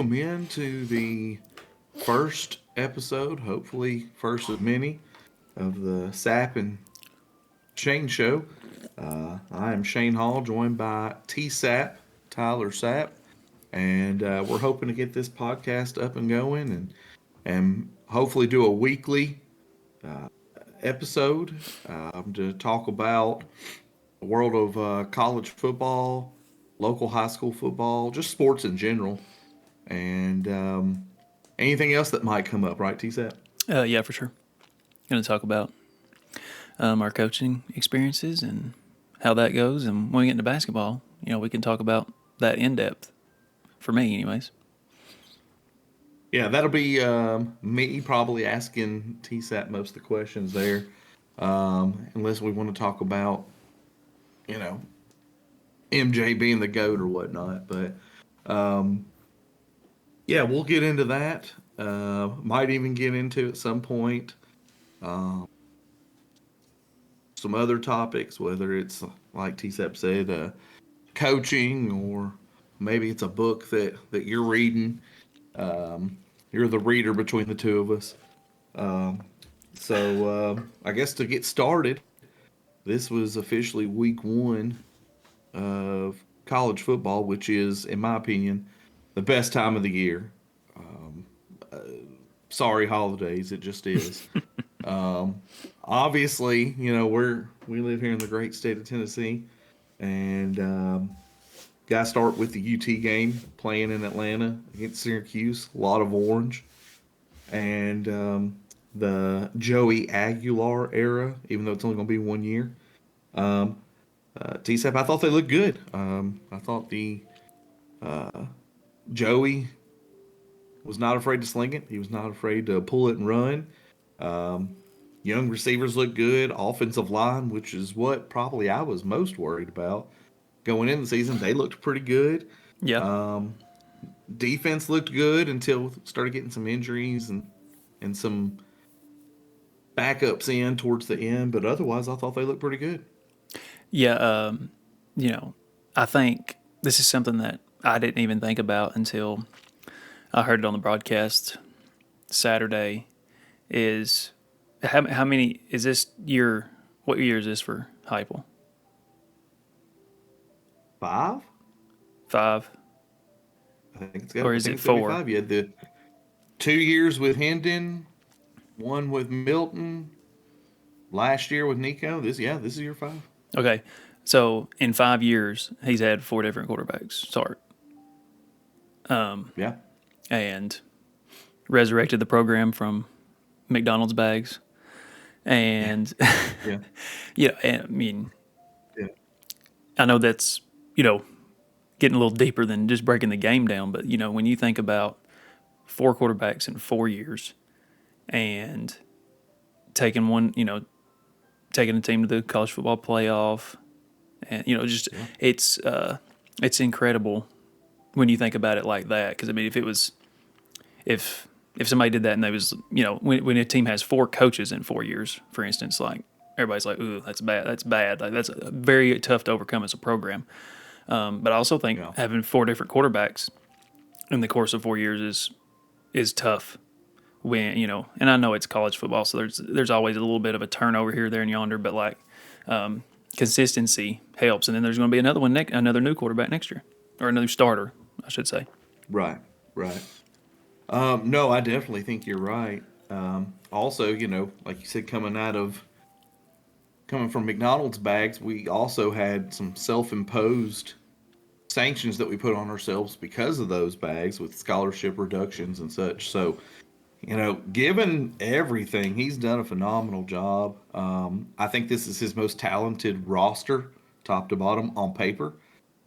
welcome in to the first episode, hopefully first of many, of the Sap and Shane show. I am Shane Hall, joined by T Sap, Tyler Sap, and we're hoping to get this podcast up and going and hopefully do a weekly episode to talk about the world of college football, local high school football, just sports in general, and anything else that might come up, right, TSAP? Yeah, for sure. Going to talk about our coaching experiences and how that goes. And when we get into basketball, we can talk about that in depth. For me, anyways. Yeah, that'll be me probably asking TSAP most of the questions there, unless we want to talk about, you know, MJ being the GOAT or whatnot. But yeah, we'll get into that. Might even get into at some point some other topics, whether it's like TSAP said, coaching, or maybe it's a book that you're reading. You're the reader between the two of us. So I guess to get started, this was officially week one of college football, which is, in my opinion, the best time of the year. Sorry, holidays, it just is. Obviously, we live here in the great state of Tennessee, and got to start with the UT game playing in Atlanta against Syracuse. A lot of orange, and the Joey Aguilar era, even though it's only going to be 1 year. TSAP, I thought they looked good. I thought the Joey was not afraid to sling it. He was not afraid to pull it and run. Young receivers look good. Offensive line, which is what probably I was most worried about going in the season, they looked pretty good. Yeah. Defense looked good until started getting some injuries and some backups in towards the end. But otherwise, I thought they looked pretty good. Yeah. I think this is something that I didn't even think about until I heard it on the broadcast Saturday. Is how many is this year? What year is this for Heupel? 5? 5, I think or I is think it it's gonna be 4? 5. You had the 2 years with Hendon, one with Milton, last year with Nico. This is year 5. Okay, so in 5 years, he's had 4 different quarterbacks start Yeah, and resurrected the program from McDonald's bags. And yeah, yeah, and, I mean, yeah. I know that's you know getting a little deeper than just breaking the game down, but when you think about 4 quarterbacks in 4 years and taking one, taking a team to the college football playoff, and just Yeah. it's incredible when you think about it like that. Because I mean, if if somebody did that and they was when a team has 4 coaches in 4 years, for instance, like everybody's like, ooh, that's bad, like that's very tough to overcome as a program. But I also think Yeah. having 4 different quarterbacks in the course of 4 years is tough. When and I know it's college football, so there's always a little bit of a turnover here, there, and yonder. But like consistency helps, and then there's going to be another another new quarterback next year, or another starter, I should say. Right, right. No, I definitely think you're right. Also, like you said, coming from McDonald's bags, we also had some self-imposed sanctions that we put on ourselves because of those bags with scholarship reductions and such. So, given everything, he's done a phenomenal job. I think this is his most talented roster, top to bottom, on paper.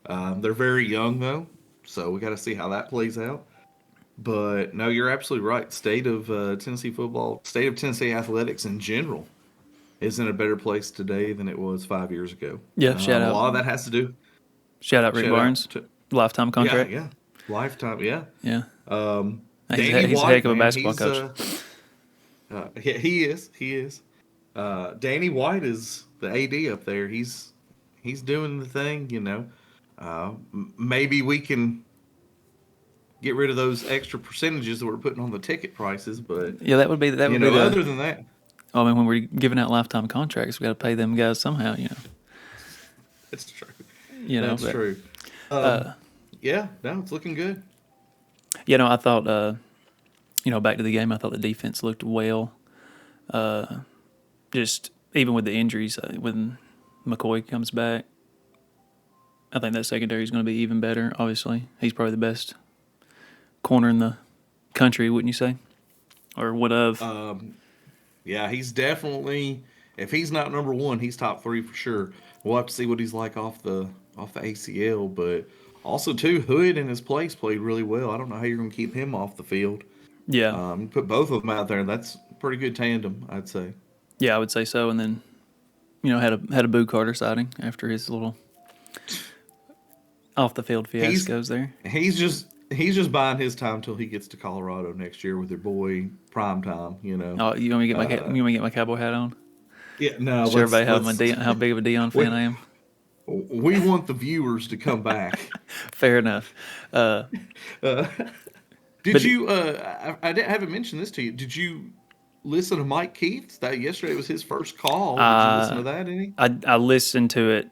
They're very young though, so we got to see how that plays out. But no, you're absolutely right. State of Tennessee football, state of Tennessee athletics in general, is in a better place today than it was 5 years ago. Yeah, A lot of that has to do. shout out Rick Shout out Barnes, to lifetime yeah, contract. yeah, lifetime, yeah. Yeah, Danny he's a heck White, of a man, basketball he's coach. he is. Danny White is the AD up there. He's doing the thing. Maybe we can get rid of those extra percentages that we're putting on the ticket prices. But Yeah, that would be other the. than that, I mean, when we're giving out lifetime contracts, we got to pay them guys somehow. it's true. That's But true. Yeah, no, it's looking good. I thought back to the game, I thought the defense looked well. Just even with the injuries, when McCoy comes back, I think that secondary is going to be even better. Obviously, he's probably the best corner in the country, wouldn't you say? Or would have? Yeah, he's definitely. If he's not number one, he's top three for sure. We'll have to see what he's like off the ACL, but also too Hood in his place played really well. I don't know how you're going to keep him off the field. Yeah, Put both of them out there. That's a pretty good tandem, I'd say. yeah, I would say so. And then, had a Boo Carter sighting after his little off the field fiascos there. He's just buying his time till he gets to Colorado next year with their boy Prime Time. Oh, you want me to get my cowboy hat on? Yeah, no. Show everybody how big of a Dion fan I am. We want the viewers to come back. Fair enough. Did you? Haven't mentioned this to you. Did you listen to Mike Keith? That yesterday was his first call. Did you listen to that? Any? I listened to it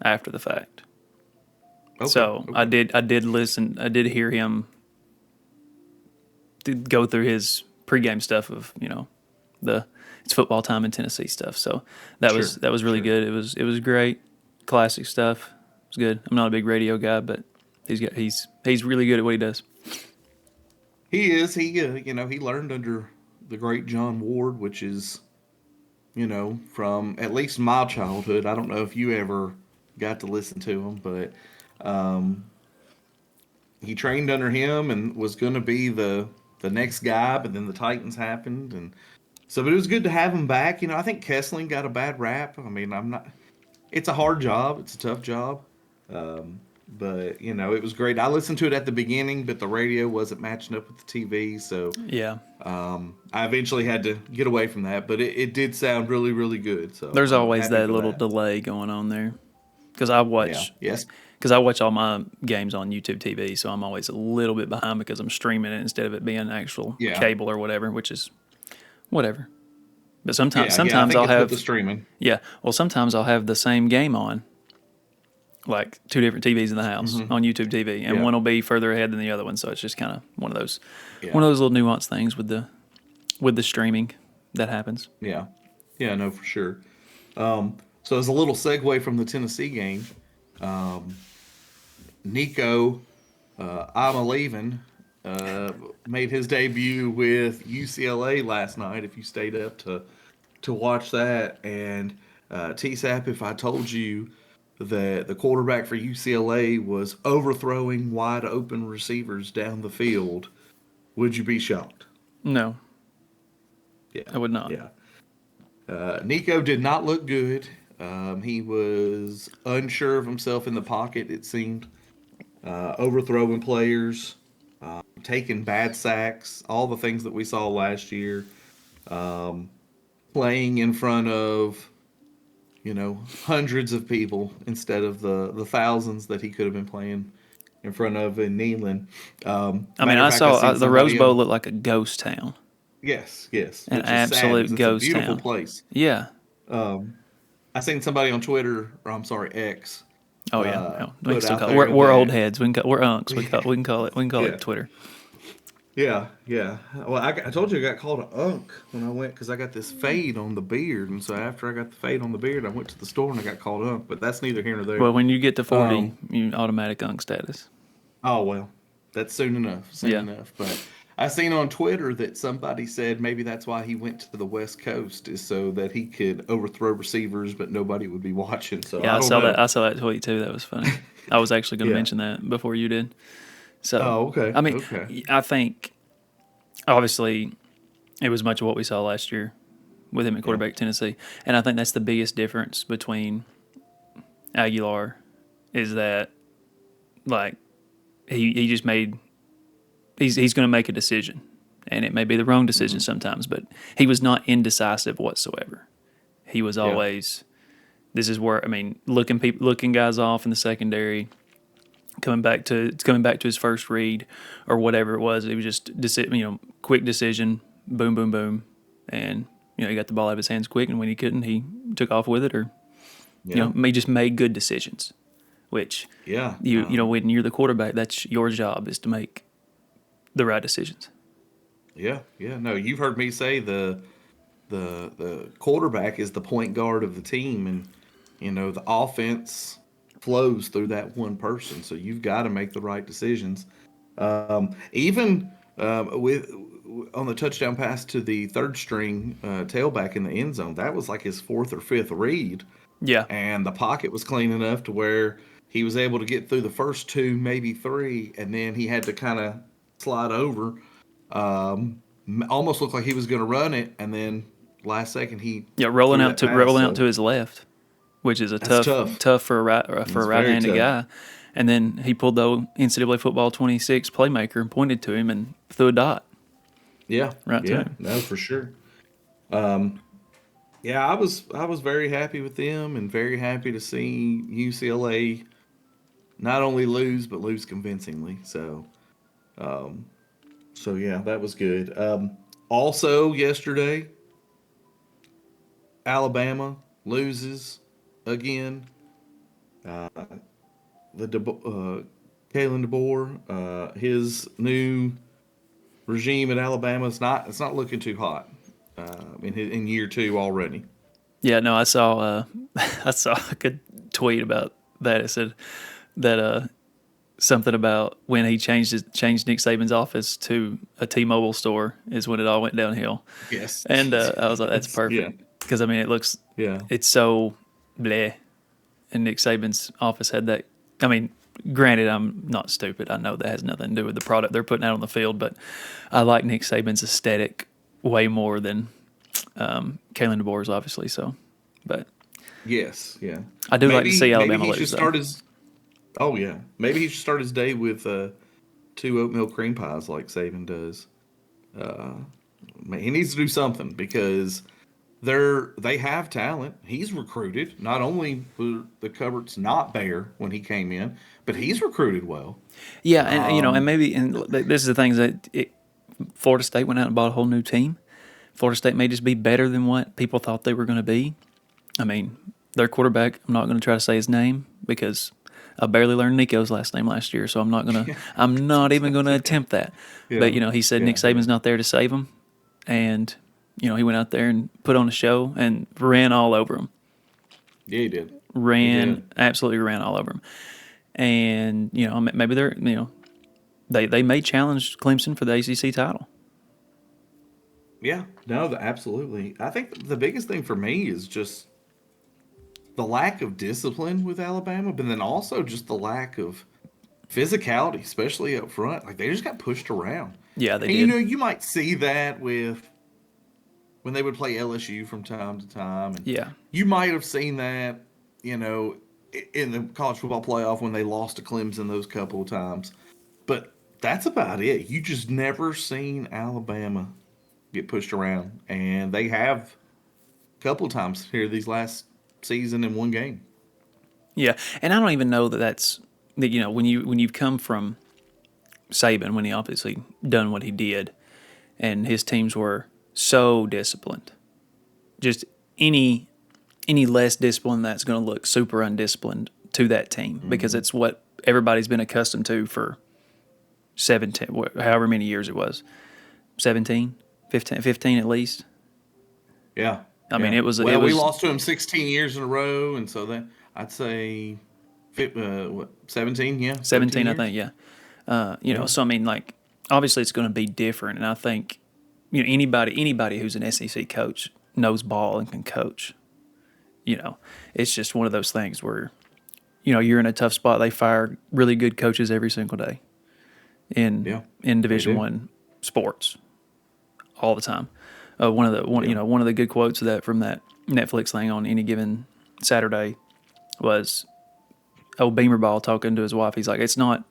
after the fact. Okay, So okay. I did listen. I did hear him go through his pregame stuff of it's football time in Tennessee stuff. So that was really good. It was great, classic stuff. It was good. I'm not a big radio guy, but he's really good at what he does. He is. He he learned under the great John Ward, which is from at least my childhood. I don't know if you ever got to listen to him, but he trained under him and was going to be the next guy, but then the Titans happened, and so but it was good to have him back. I think Kessling got a bad rap. I mean, I'm not. It's a hard job. It's a tough job. But it was great. I listened to it at the beginning, but the radio wasn't matching up with the TV, so Yeah. I eventually had to get away from that. But it did sound really, really good. So There's I'm always happy that for little that. delay going on there because Yeah. Yes. I watch all my games on YouTube TV, so I'm always a little bit behind because I'm streaming it instead of it being actual Yeah. cable or whatever, which is whatever. But Yeah. Yeah. I sometimes think I'll it's with the have streaming. sometimes I'll have the same game on, like two different TVs in the house on YouTube TV, and Yeah. one will be further ahead than the other one. So it's just kind of one of those Yeah. little nuanced things with the streaming that happens. Yeah. Yeah. No, for sure. So as a little segue from the Tennessee game, Nico, I'm a leaving. Made his debut with UCLA last night. If you stayed up to watch that, and TSAP, if I told you that the quarterback for UCLA was overthrowing wide open receivers down the field, would you be shocked? No, Yeah, I would not. yeah. Nico did not look good. He was unsure of himself in the pocket. It seemed overthrowing players, taking bad sacks, all the things that we saw last year, playing in front of, hundreds of people instead of the thousands that he could have been playing in front of in Neyland. I mean, I saw the Rose Bowl looked like a ghost town, Yes, yes, an which is sad 'cause absolute it's a ghost beautiful town. place. Yeah. I seen somebody on Twitter, or I'm sorry, X, Oh yeah. No, we can put still out call it. there We're old that heads. We're unks. We can call yeah, it Twitter. yeah, yeah. Well, I told you I got called an unk when I went because I got this fade on the beard, and so after I got the fade on the beard, I went to the store and I got called unk. But that's neither here nor there. Well, when you get to 40, Um, you automatic unk status. oh well, that's soon enough, soon Yeah. enough. But I seen on Twitter that somebody said maybe that's why he went to the West Coast is so that he could overthrow receivers, but nobody would be watching. So Yeah, I don't know. I saw that tweet too. That was funny. I was actually going to Yeah. mention that before you did. So, Oh, okay, I mean, okay. I think obviously it was much of what we saw last year with him at Yeah, quarterback at Tennessee, and I think that's the biggest difference between Aguilar is that like he just made he's going to make a decision, and it may be the wrong decision sometimes, but he was not indecisive whatsoever. He was yeah, always this is where I mean looking guys off in the secondary, coming back to his first read or whatever it was. It was just quick decision, boom, boom, boom, and he got the ball out of his hands quick. And when he couldn't, he took off with it, or Yeah. he just made good decisions. Which Yeah. when you're the quarterback, that's your job, is to make the right decisions. Yeah. Yeah. No, you've heard me say the quarterback is the point guard of the team, and the offense flows through that one person. So you've got to make the right decisions. Even with on the touchdown pass to the third string tailback in the end zone, that was like his fourth or fifth read, Yeah, and the pocket was clean enough to where he was able to get through the first two, maybe three, and then he had to kind of slide over. Almost looked like he was going to run it, and then last second he yeah, rolling threw out that to pass. rolling out So to his left, which is a that's tough tough. tough for a It's very right-handed tough. guy. And then he pulled the NCAA football 26 playmaker and pointed to him and threw a dot Yeah, right to yeah, him. no, for sure. Yeah, I was very happy with them and very happy to see UCLA not only lose but lose convincingly. So yeah, that was good. Also yesterday, Alabama loses again. Kalen DeBoer, his new regime at Alabama is not it's not looking too hot in year two already. Yeah, no, I saw I saw a good tweet about that. It said that something about when he changed Nick Saban's office to a T-Mobile store is when it all went downhill. Yes. And I was like, that's Yeah. perfect, because Yeah. it's so bleh. And Nick Saban's office had that. I mean, granted, I'm not stupid. I know that has nothing to do with the product they're putting out on the field, but I like Nick Saban's aesthetic way more than Kalen DeBoer's, obviously. So, but Yes. Yeah. I do like to see Maybe Alabama he should lose, though. start his. Oh yeah. Maybe he should start his day with two oatmeal cream pies like Saban does. He needs to do something because they have talent. He's recruited. Not only were the cupboards not bare when he came in, but he's recruited well. Yeah, and maybe this is the things that Florida State went out and bought a whole new team. Florida State may just be better than what people thought they were going to be. I mean, their quarterback, I'm not going to try to say his name because I barely learned Nico's last name last year, so I'm not even going to attempt that. Yeah. But he said Yeah. Nick Saban's not there to save him, and he went out there and put on a show and ran all over him. Yeah, he did. He did. Absolutely ran all over him. And maybe they may challenge Clemson for the ACC title. Yeah, no, absolutely. I think the biggest thing for me is just the lack of discipline with Alabama, but then also just the lack of physicality, especially up front. Like they just got pushed around. Yeah, they And did. you might see that with when they would play LSU from time to time, and Yeah. you might have seen that, in the college football playoff when they lost to Clemson those couple of times. But that's about it. You just never seen Alabama get pushed around, and they have a couple of times here these last season in one game. Yeah, and I don't even know that's that. When you've come from Saban, when he obviously done what he did, and his teams were so disciplined, just any less discipline, that's going to look super undisciplined to that team because it's what everybody's been accustomed to for 17, however many years it was, 17, 15 at least. Yeah. I mean, Yeah. it was. Well, It we was. lost to him 16 years in a row, and so then I'd say, 17? Yeah, 17, I 13 think, years? yeah. Yeah. So I mean, like, obviously it's going to be different, and I think, anybody who's an SEC coach knows ball and can coach. It's just one of those things where, you're in a tough spot. They fire really good coaches every single day in Yeah, in they Division do. One sports all the time. One of the good quotes from that Netflix thing on Any Given Saturday was Beamer Ball talking to his wife. He's like, it's not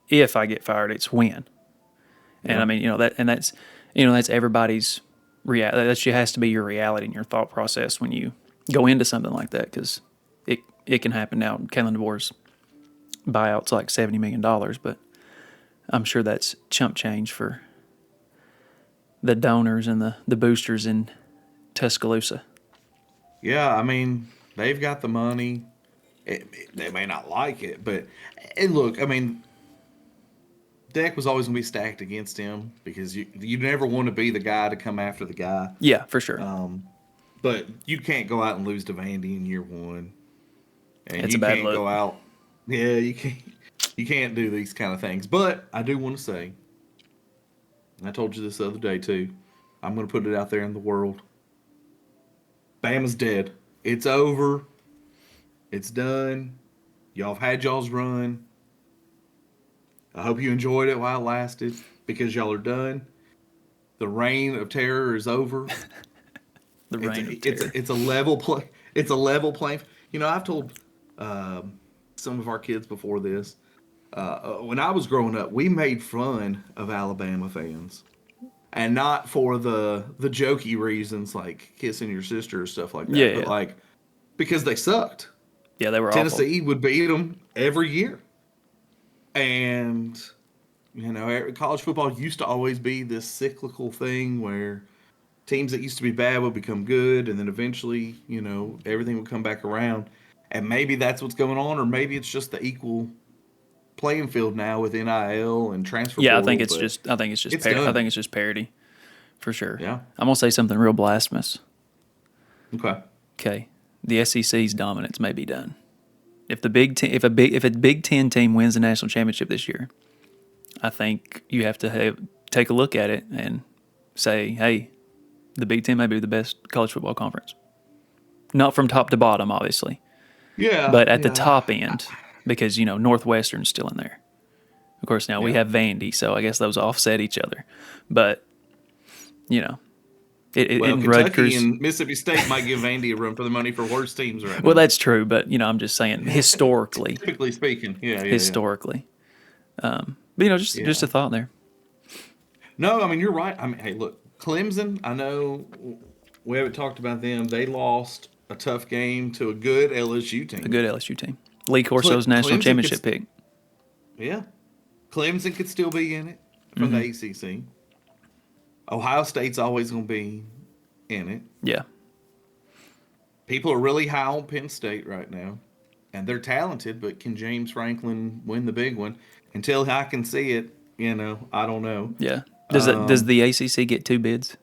if I get fired, it's when. And Yeah. I mean, that's everybody's reality. That has to be your reality and your thought process when you go into something like that, because it can happen now. Kalen DeBoer's buyout's like $70 million, but I'm sure that's chump change for the donors and the boosters in Tuscaloosa. Yeah, I mean, they've got the money. They may not like it, but and look, I mean, deck was always going to be stacked against him because you never want to be the guy to come after the guy. Yeah, for sure. But you can't go out and lose to Vandy in year one, and It's a you bad can't look. go out. Yeah, you can't do these kind of things. But I do want to say, and I told you this the other day too. I'm going to put it out there in the world. Bama's dead. It's over. It's done. Y'all have had y'all's run. I hope you enjoyed it while it lasted because y'all are done. The reign of terror is over. The reign of terror. It's a level play. It's a level playing. You know, I've told some of our kids before this. When I was growing up, we made fun of Alabama fans, and not for the jokey reasons like kissing your sister or stuff like that, Yeah, but yeah. like because they sucked. Yeah, they were Tennessee would beat them every year, and you know, college football used to always be this cyclical thing where teams that used to be bad would become good, and then eventually, you know, everything would come back around. And maybe that's what's going on, or maybe it's just the equal playing field now with NIL and transfer Yeah, portal. But I think it's just it's done. I think it's just parody, for sure. Yeah. I'm gonna say something real blasphemous. Okay. Okay, the SEC's dominance may be done. If if a Big Ten team wins the national championship this year, I think you have to take a look at it and say, hey, the Big Ten may be the best college football conference. Not from top to bottom, obviously, Yeah. but at the Yeah. top end, because Northwestern's still in there. Of course, now we Yeah. have Vandy, so I guess those offset each other. But you know, Well, in Kentucky Rutgers. and Mississippi State might give Vandy a run for the money for worse teams right Well, now. that's true, but I'm just saying historically, Typically speaking. Yeah. Yeah. historically. But Yeah. just a Yeah. thought there. No, I mean you're right. I mean, hey, look, Clemson. I know we haven't talked about them. They lost a tough game to a good LSU A team. good LSU team. Lee Corso's national Clemson could, championship pick. yeah, Clemson could still be in it from the ACC. Ohio State's always going to be in it. Yeah. People are really high on Penn State right now, and they're talented. But can James Franklin win the big one? Until I can see it, I don't know. Yeah. Does the ACC get 2 bids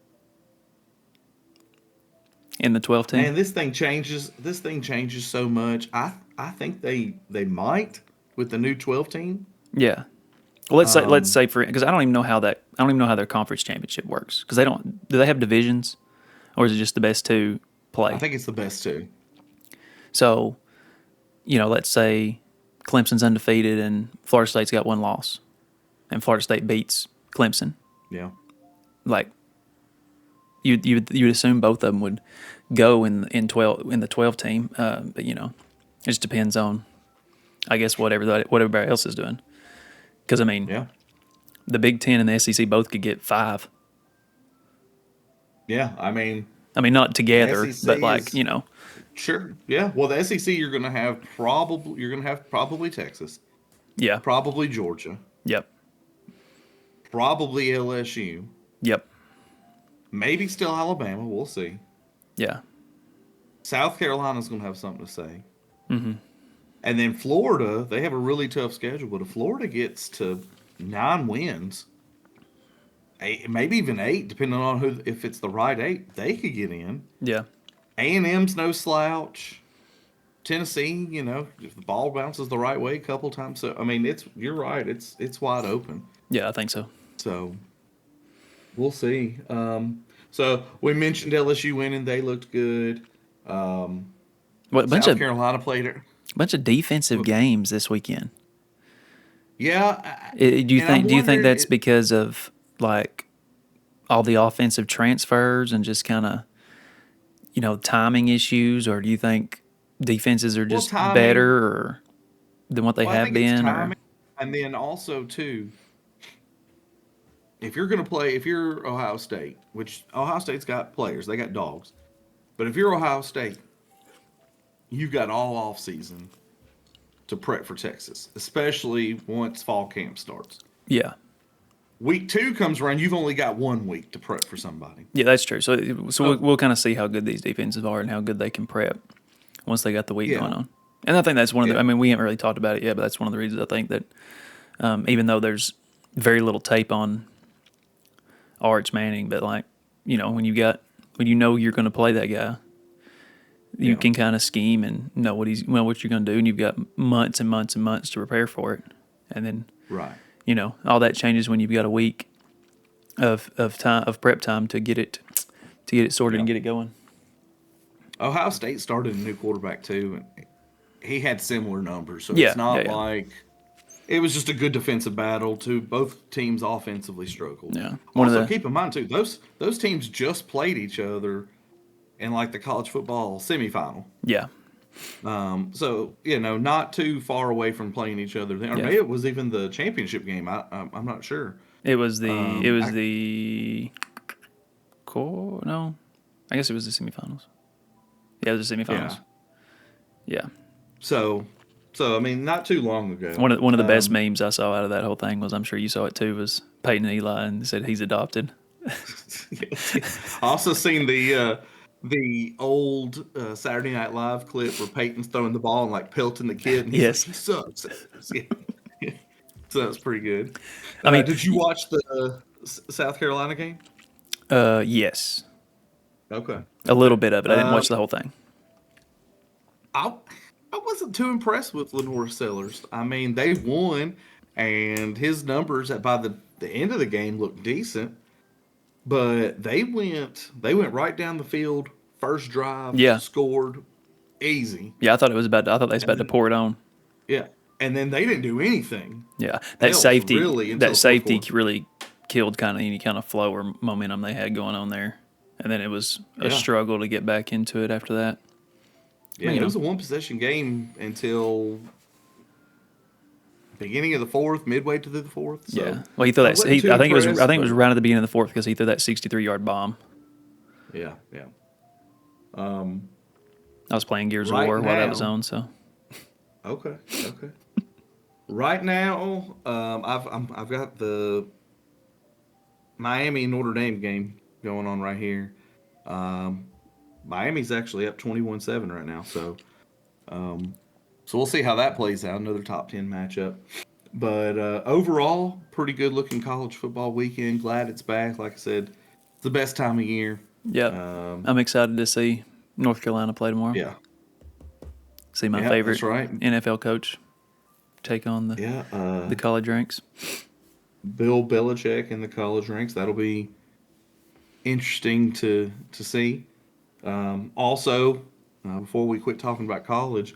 in the 12 team? Man, this thing changes. This thing changes so much. I think they might with the new 12 team. Yeah. Well, let's say because I don't even know how their conference championship works because do they have divisions or is it just the best 2 play? I think it's the best two. So, let's say Clemson's undefeated and Florida State's got 1 loss, and Florida State beats Clemson. Yeah. Like, you'd assume both of them would go in the 12 team, but it just depends on, I guess, what everybody else is doing. Because Yeah. the Big Ten and the SEC both could get 5. Yeah. I mean, Not together, SEC but like is- sure. Yeah. Well, the SEC you're going to have probably Texas, yeah, probably Georgia, yep, probably LSU, yep, maybe still Alabama. We'll see. yeah, South Carolina's going to have something to say. Mm-hmm. And then Florida, they have a really tough schedule. But if Florida gets to 9 wins, 8, maybe even 8, depending on if it's the right 8, they could get in. yeah, A&M's no slouch. Tennessee, if the ball bounces the right way a couple times. So I mean, you're right. It's wide open. yeah. I think so. So we'll see. So we mentioned LSU winning; they looked good. What South Carolina played it. bunch of defensive games this weekend. Yeah. Do you and I'm think wondering that's because of like all the offensive transfers and just kind of timing issues, or do you think defenses are just timing. better than what they I have think it's been? timing. And then also too, if you're Ohio State, which Ohio State's got players, they got dogs, but if you're Ohio State, you've got all off season to prep for Texas, especially once fall camp starts. Yeah. Week 2 comes around, you've only got 1 week to prep for somebody. Yeah, that's true. So we'll kind of see how good these defenses are and how good they can prep once they got the week Yeah. going on. And I think that's one of the. Yeah. I mean, we haven't really talked about it yet, but that's one of the reasons I think that even though there's very little tape on Arch Manning, but like when you know you're going to play that guy, you Yeah. can kind of scheme and know what you're going to do, and you've got months and months and months to prepare for it, and then Right. all that changes when you've got a week of prep time to get it sorted and get it going. Ohio State started a new quarterback too, and he had similar numbers. So Yeah, it's not yeah. like it was just a good defensive battle. Too, both teams offensively struggled. Yeah. Also, keep in mind too, those teams just played each other in like the college football semifinal. Yeah. So not too far away from playing each other. Or Yeah. maybe it was even the championship game. I'm not sure. It was the no, I guess it was the semifinals. Yeah, it was the semifinals. Yeah. So I mean, not too long ago. One of the best memes I saw out of that whole thing was, I'm sure you saw it too, was Peyton Eli and said he's adopted. I also seen the old Saturday Night Live clip where Peyton's throwing the ball and like pelting the kid. And he's Yes. like, he sucks. Yeah. So that's pretty good. I mean, did you watch the South Carolina game? Yes, Okay. a little bit of it. I didn't watch the whole thing. I wasn't too impressed with Lenore Sellers. I mean, they won, and his numbers by the end of the game looked decent. But they went right down the field, first drive, Yeah. scored, easy. Yeah, I thought they was about to pour it on. Yeah, and then they didn't do anything. Yeah, Else, that safety really, until that the safety fourth quarter. really killed kind of any kind of flow or momentum they had going on there. And then it was a struggle to get back into it after that. Yeah, it was a 1-possession game until beginning of the fourth, midway to the fourth. So Yeah. Well, he threw I that. wasn't too I think it was impressed, right at the beginning of the fourth because he threw that 63-yard bomb. Yeah. I was playing Gears Right of War while that was now- on. So Okay. Right now, I've got the Miami Notre Dame game going on right here. Miami's actually up 21-7 right now, so we'll see how that plays out. Another top 10 matchup, but overall, pretty good looking college football weekend. Glad it's back. Like I said, it's the best time of year. yeah, I'm excited to see North Carolina play tomorrow. Yeah, See my Yeah, favorite that's right. NFL coach take on the college ranks. Bill Belichick in the college ranks. That'll be interesting to see. Also, before we quit talking about college,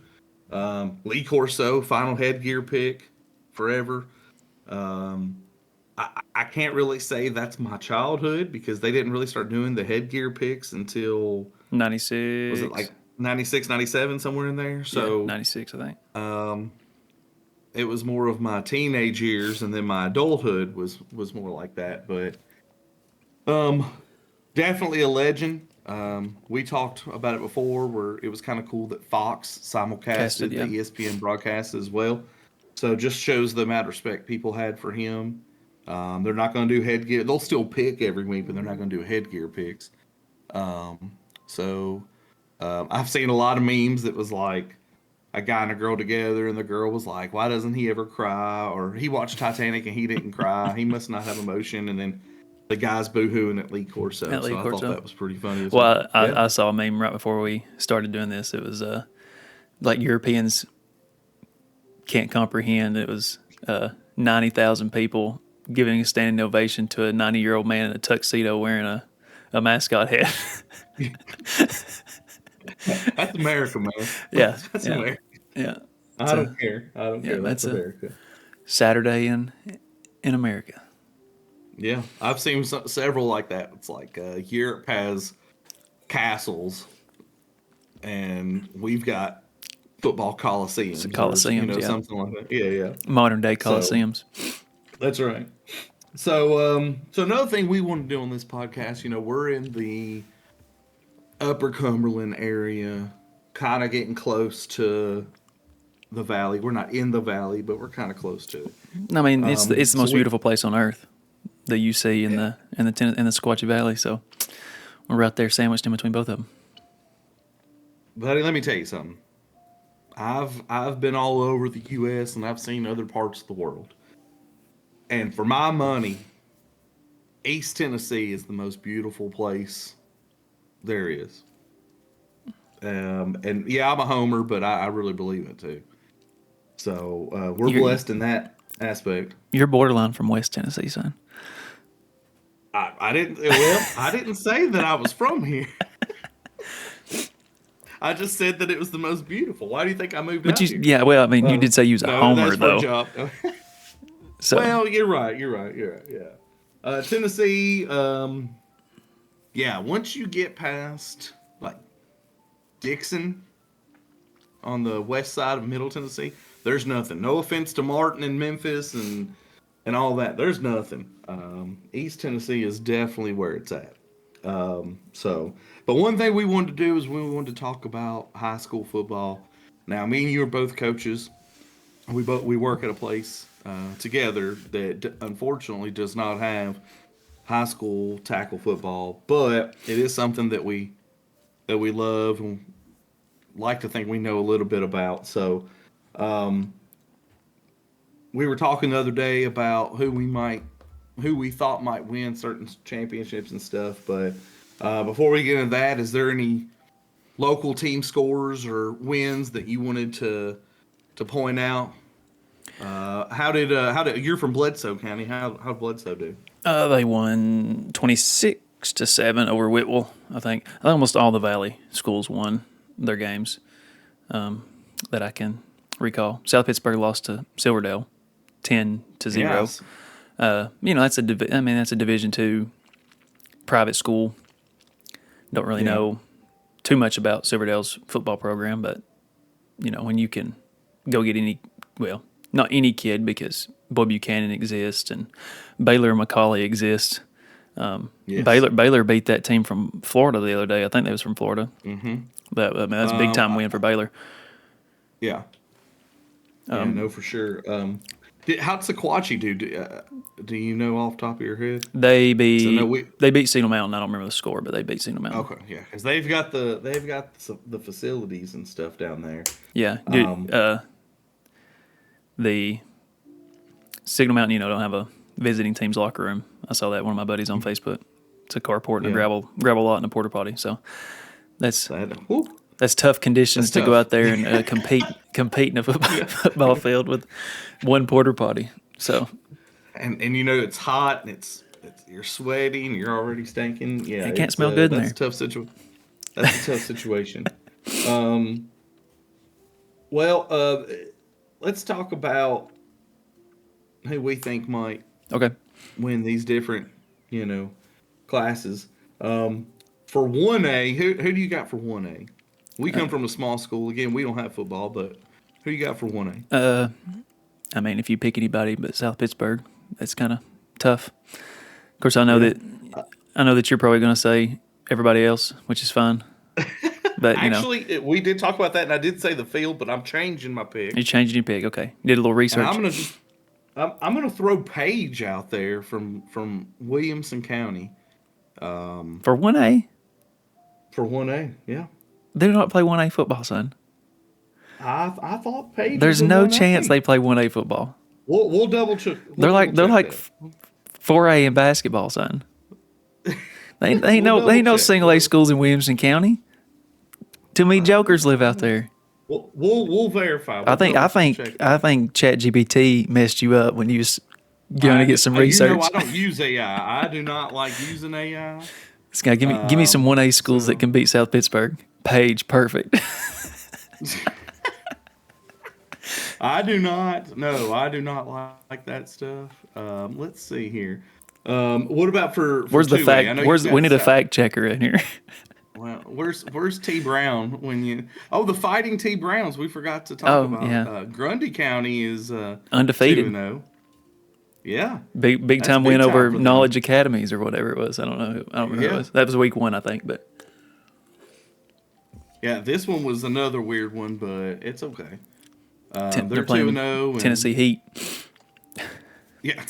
Lee Corso, final headgear pick forever. I can't really say that's my childhood because they didn't really start doing the headgear picks until 96. was it like 96, 97, somewhere in there? So 96, I think. it was more of my teenage years, and then my adulthood was more like that. But definitely a legend. We talked about it before, where it was kind of cool that Fox simulcasted Yeah. the ESPN broadcast as well. So just shows the amount of respect people had for him. They're not going to do headgear. They'll still pick every week, but they're not going to do headgear picks. I've seen a lot of memes that was like a guy and a girl together, and the girl was like, "Why doesn't he ever cry?" Or he watched Titanic and he didn't cry. He must not have emotion. And then the guy's boohooing at Lee Corso. At Lee So I Corso. thought that was pretty funny. As Well, Yeah. I saw a meme right before we started doing this. It was like Europeans can't comprehend. It was 90,000 people giving a standing ovation to a 90-year-old man in a tuxedo wearing a mascot hat. That's America, man. Yeah, That's yeah. America. Yeah. I don't care. I don't care. That's that's a- America. Saturday in America. Yeah, I've seen several like that. It's like Europe has castles, and we've got football coliseums. Coliseums, yeah. Something like that. Yeah. Modern day coliseums. That's right. So, another thing we want to do on this podcast, we're in the Upper Cumberland area, kind of getting close to the valley. We're not in the valley, but we're kind of close to it. I mean, it's the So most we, beautiful place on earth that you see in the Sequatchie Valley. So we're right there, sandwiched in between both of them. buddy, let me tell you something. I've been all over the U.S. and I've seen other parts of the world. And for my money, East Tennessee is the most beautiful place there is. And yeah, I'm a homer, but I really believe it too. So we're You're blessed in that aspect. you're borderline from West Tennessee, son. I didn't say that I was from here. I just said that it was the most beautiful. Why do you think I moved But out here? yeah, well, I mean, you did say you was a No, homer that's for a though. job. So Well, you're right. Yeah. Tennessee. Yeah. Once you get past like Dixon on the west side of Middle Tennessee, there's nothing. No offense to Martin and Memphis and all that. There's nothing. East Tennessee is definitely where it's at. But one thing we wanted to do is we wanted to talk about high school football. Now, me and you are both coaches. We work at a place together that unfortunately does not have high school tackle football, but it is something that we love and like to think we know a little bit about. So, um, we were talking the other day about who we thought might win certain championships and stuff. But before we get into that, is there any local team scores or wins that you wanted to point out? How did you're from Bledsoe County? How Bledsoe do? they won 26-7 over Whitwell. I think almost all the Valley schools won their games that I can recall. South Pittsburgh lost to Silverdale 10-0. Yes. That's that's a Division II private school. Don't really Yeah. know too much about Silverdale's football program, but when you can go get not any kid because Boy Buchanan exists and Baylor McCauley exists. Yes. Baylor beat that team from Florida the other day. I think they was from Florida. Mm-hmm. That's a big time win for Baylor. Yeah. Yeah, no, for sure. How'd Sequatchie do? Do you know off the top of your head? They So no, beat Signal Mountain. I don't remember the score, but they beat Signal Mountain. okay, yeah, because they've got the facilities and stuff down there. Yeah, dude. Um, The Signal Mountain, don't have a visiting team's locker room. I saw that one of my buddies on Facebook. It's a carport and a Yeah. gravel lot and a porta potty. So that's Whew. that's tough conditions That's to go tough. out there and compete in a football field with one porta potty. So And it's hot and it's you're sweaty and you're already stinking. Yeah, It can't smell good in that's a tough That's a tough situation. Um, well, let's talk about who we think might okay, win these different, classes. For 1A, who do you got for 1A? We come from a small school. Again, we don't have football, but who you got for 1A? I mean, if you pick anybody but South Pittsburgh, that's kind of tough. Of course, I know that you're probably going to say everybody else, which is fine. But Actually, we did talk about that, and I did say the field, but I'm changing my pick. you're changing your pick. Okay, you did a little And research. I'm gonna throw Page out there from Williamson County For 1A, for 1A. Yeah, they do not play 1A football, son. I thought Page. There's was in no 1A. chance they play 1A football. We'll double check. They're like 4A in basketball, son. They ain't no double check. single A schools in Williamson County. Too many jokers live out there. We'll verify. I think ChatGPT messed you up when you was going to get some research. I don't use AI. I do not like using AI. This guy, give me some 1A schools that can beat South Pittsburgh. Page, perfect. I do not. No, I do not like that stuff. Let's see here. What about for Where's the 2A? fact? I know you got We need a South. fact checker in here. Well, where's T Brown when you? Oh, the Fighting T Browns. We forgot to talk Oh, about. yeah. Grundy County is Undefeated. 2-0. Yeah, Big That's time big win time over for them. Knowledge Academies or whatever it was. I don't know. I don't remember who Yeah. it was. That was week 1, I think. But yeah. This one was another weird one, but it's okay. They're They're playing 2-0. And, Tennessee Heat. yeah.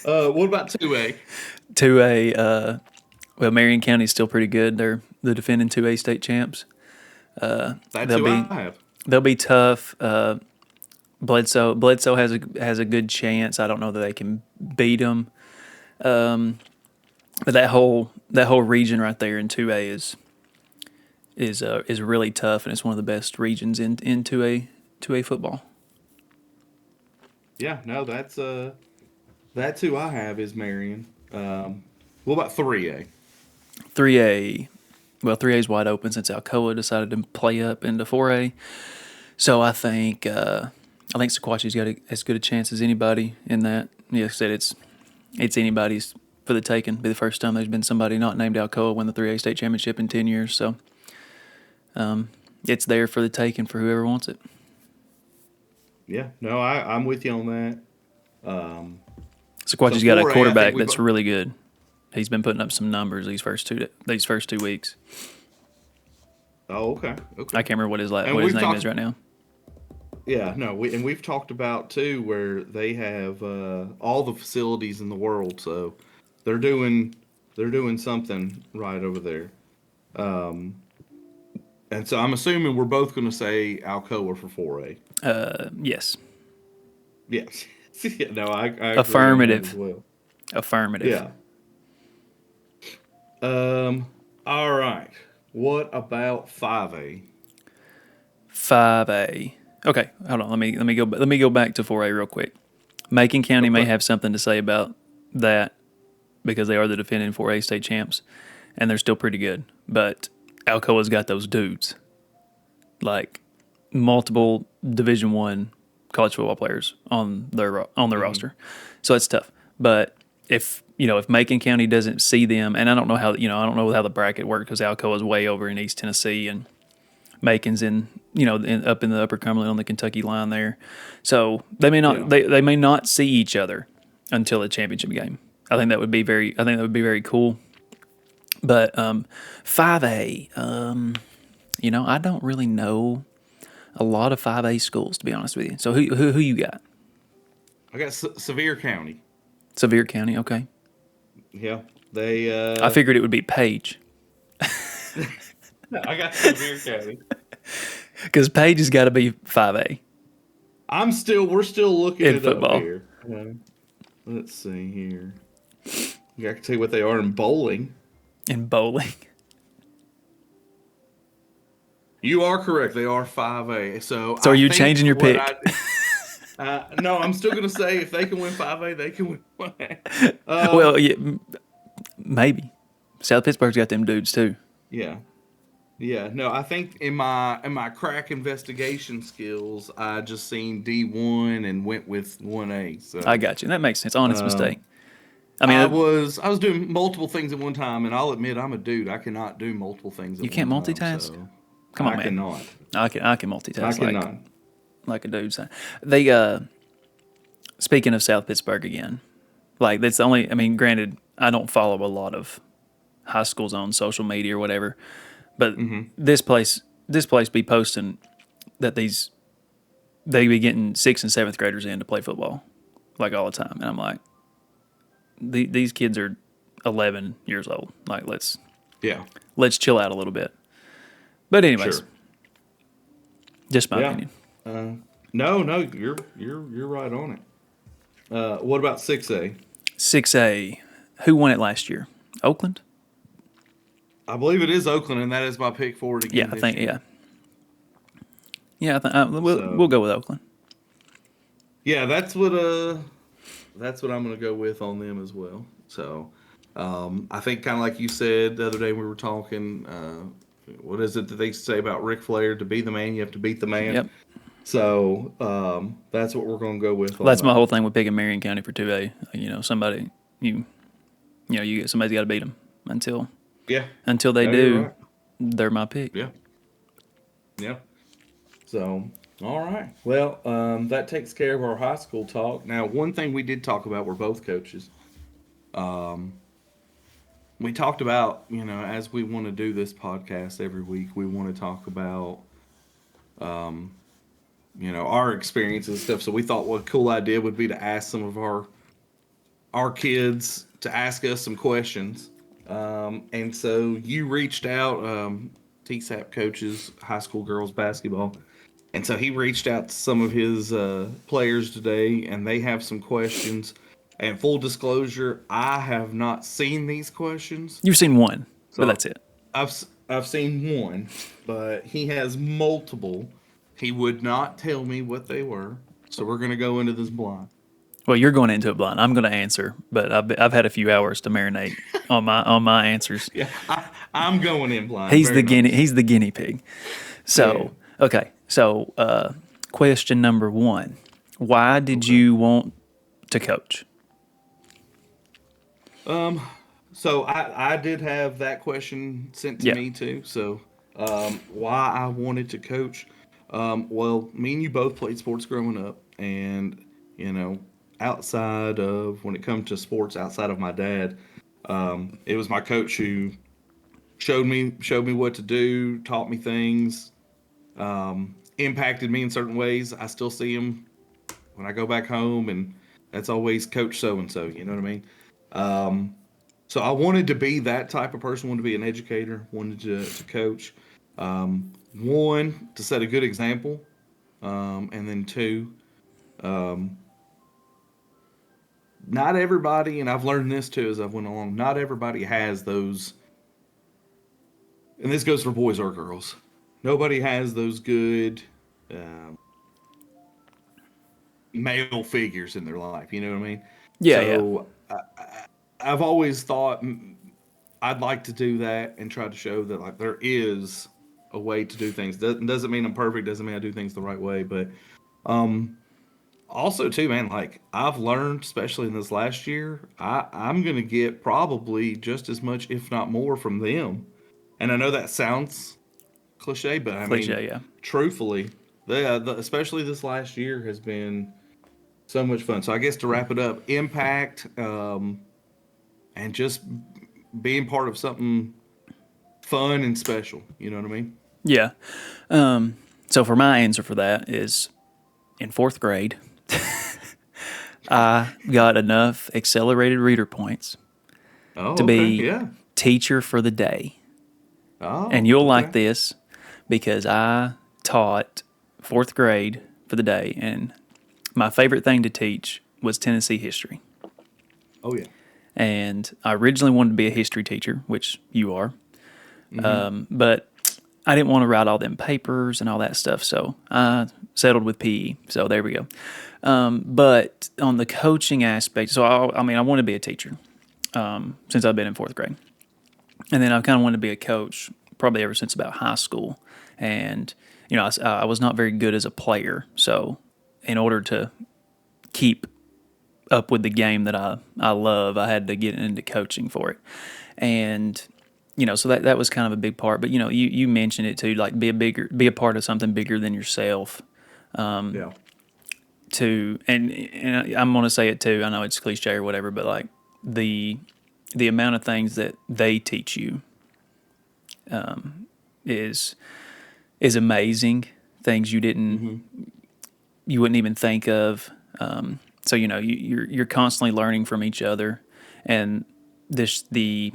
What about 2A? 2A. Well, Marion County's still pretty good. They're the defending 2A state champs. That's They'll who I be have. they'll be tough. Bledsoe has a good chance. I don't know that they can beat them. But that whole region right there in 2A is really tough, and it's one of the best regions in 2A football. Yeah, no, that's who I have is Marion. What about 3A? 3A, well, 3A is wide open since Alcoa decided to play up into 4A. So I think Sequatchie's got as good a chance as anybody in that. Yeah, like I said, it's anybody's for the taking. It'll be the first time there's been somebody not named Alcoa win the 3A state championship in 10 years. So it's there for the taking for whoever wants it. Yeah, no, I'm with you on that. Sequatchie's So got a 4A, I quarterback think we that's bo- really good. He's been putting up some numbers these first 2 weeks. Oh, okay. I can't remember what his And name talked- is right now. Yeah, no, we've talked about too where they have all the facilities in the world, so they're doing something right over there. And so I'm assuming we're both going to say Alcoa for 4A. Yes. Yes. Yeah, no, I agree on that Affirmative. as well. Affirmative. Yeah. All right. What about 5A? 5A. Okay, hold on. Let me go back to 4A real quick. Macon County may Okay. have something to say about that because they are the defending 4A state champs, and they're still pretty good. But Alcoa's got those dudes, like multiple Division I college football players on their roster, so it's tough. But if Macon County doesn't see them, and I don't know how the bracket worked because Alcoa's way over in East Tennessee and Macon's up in the Upper Cumberland on the Kentucky line there, so they may not they may not see each other until the championship game. I think that would be very cool. But 5A, I don't really know a lot of 5A schools, to be honest with you. So who you got? I got Sevier County. Sevier County, okay. Yeah, they. I figured it would be Page I got Sevier County. because Page has got to be 5A. We're still looking In it football. up here. Let's see here. I can tell you what they are in bowling. In bowling. You are correct. They are 5A. So are I you think changing your what pick? No, I'm still going to say if they can win 5A, they can win. Well, yeah, maybe. South Pittsburgh's got them dudes too. Yeah. Yeah. No, I think in my crack investigation skills, I just seen D1 and went with 1A. So I got you. That makes sense. Honest mistake. I was doing multiple things at one time, and I'll admit I'm a dude. I cannot do multiple things. You can't one time, multitask? so Come on, I man. cannot. I can multitask. I cannot. Like a dude. They speaking of South Pittsburgh again, like that's the only. I mean, granted, I don't follow a lot of high schools on social media or whatever, but this place be posting that they be getting 6th and 7th graders in to play football, like all the time, and I'm like, these kids are 11 years old. Like let's chill out a little bit. But anyways, Sure. just my Yeah. opinion. No, you're right on it. What about 6A? 6A, who won it last year? Oakland? I believe it is Oakland, and that is my pick for it again. Yeah, I this think year. yeah. I think we'll go with Oakland. Yeah, that's what I'm gonna go with on them as well. So, I think kind of like you said the other day we were talking. What is it that they say about Ric Flair? To be the man, you have to beat the man. Yep. So that's what we're gonna go with. Well, that's my whole thing with picking Marion County for 2A. Somebody somebody's got to beat them until they No, you're do. right. They're my pick. Yeah. So, all right. Well, that takes care of our high school talk. Now, one thing we did talk about, we're both coaches. We talked about, as we want to do this podcast every week, we want to talk about our experiences and stuff. So we thought what a cool idea would be to ask some of our kids to ask us some questions. And so you reached out, TSAP coaches, high school girls basketball. And so he reached out to some of his players today, and they have some questions. And full disclosure, I have not seen these questions. You've seen one, but So that's it. I've seen one, but he has multiple. He would not tell me what they were. So we're gonna go into this blind. Well, you're going into it blind. I'm going to answer, but I've had a few hours to marinate on my answers. Yeah, I'm going in blind. He's very the guinea. much. He's the guinea pig. So okay. So question number one: why did Okay. you want to coach? So I did have that question sent to Yeah. me too. So why I wanted to coach? Well, me and you both played sports growing up, and you know, outside of when it comes to sports, outside of my dad, it was my coach who showed me what to do, taught me things, impacted me in certain ways. I still see him when I go back home, and that's always Coach so and so. You know what I mean? So I wanted to be that type of person. Wanted to be an educator. Wanted to coach. One, to set a good example, and then two, not everybody, and I've learned this too as I've went along. Not everybody has those, and this goes for boys or girls. Nobody has those good um, male figures in their life. You know what I mean? Yeah. Yeah. So I've always thought I'd like to do that and try to show that like there is a way to do things. Doesn't mean I'm perfect. Doesn't mean I do things the right way. But also too, man, like I've learned, especially in this last year, I'm gonna get probably just as much, if not more, from them. And I know that sounds cliche, but I mean, Cliche. Yeah. truthfully, especially this last year has been so much fun. So I guess to wrap it up, impact, and just being part of something fun and special. You know what I mean? Yeah. So for my answer for that is in fourth grade, I got enough accelerated reader points Oh, to okay. be Yeah. teacher for the day. And Oh, you'll like okay. this because I taught fourth grade for the day, and my favorite thing to teach was Tennessee history. Oh, yeah. And I originally wanted to be a history teacher, which you are, Mm-hmm. but I didn't want to write all them papers and all that stuff, so I settled with PE. So there we go. But on the coaching aspect, so I mean, I want to be a teacher since I've been in fourth grade. And then I've kind of wanted to be a coach probably ever since about high school. And, I was not very good as a player. So, in order to keep up with the game that I love, I had to get into coaching for it. And, so that was kind of a big part. But, you mentioned it too, like be a part of something bigger than yourself. Yeah. And I'm going to say it too. I know it's cliche or whatever, but like the amount of things that they teach you is amazing. Things Mm-hmm. you wouldn't even think of. So you're constantly learning from each other, and the